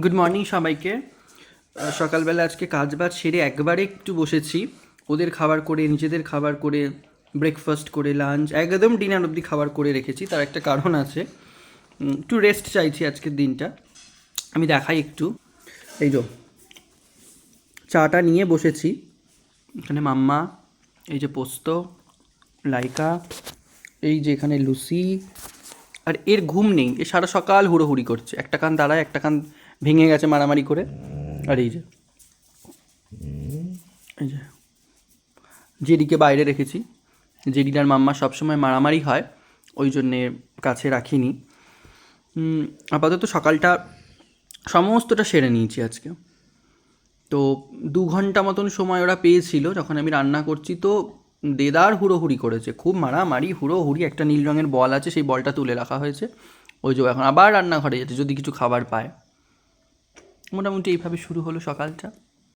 Good morning সবাইকে। সকালবেলা আজকে কাজবাজ সেরে একবারে একটু বসেছি, ওদের খাবার করে নিজেদের খাবার করে ব্রেকফাস্ট করে লাঞ্চ একদম ডিনার অবধি খাবার করে রেখেছি। তার একটা কারণ আছে, একটু রেস্ট চাইছি আজকের দিনটা। আমি দেখাই একটু, এই যে চাটা নিয়ে বসেছি, এখানে মাম্মা, এই যে পোস্ত, লাইকা, এই যে এখানে লুসি। আর এর ঘুম নেই, এ সারা সকাল হুড়োহুড়ি করছে, একটা কান দাঁড়ায় একটা কান ভেঙে গেছে মারামারি করে। আর এই যে এই যে জেডিকে বাইরে রেখেছি, জেডিটার মাম্মা সবসময় মারামারি হয়, ওই জন্যে কাছে রাখিনি। আপাতত সকালটা সমস্তটা সেরে নিয়েছি আজকে। তো 2 ঘন্টা মতন সময় ওরা পেয়েছিল যখন আমি রান্না করছি, তো দেদার হুড়োহুড়ি করেছে, খুব মারামারি হুড়োহুড়ি। একটা নীল রঙের বল আছে, সেই বলটা তুলে রাখা হয়েছে, ওই যে এখন আবার রান্নাঘরে যাচ্ছে যদি কিছু খাবার পায়। মোটামুটি এইভাবে শুরু হলো সকালটা।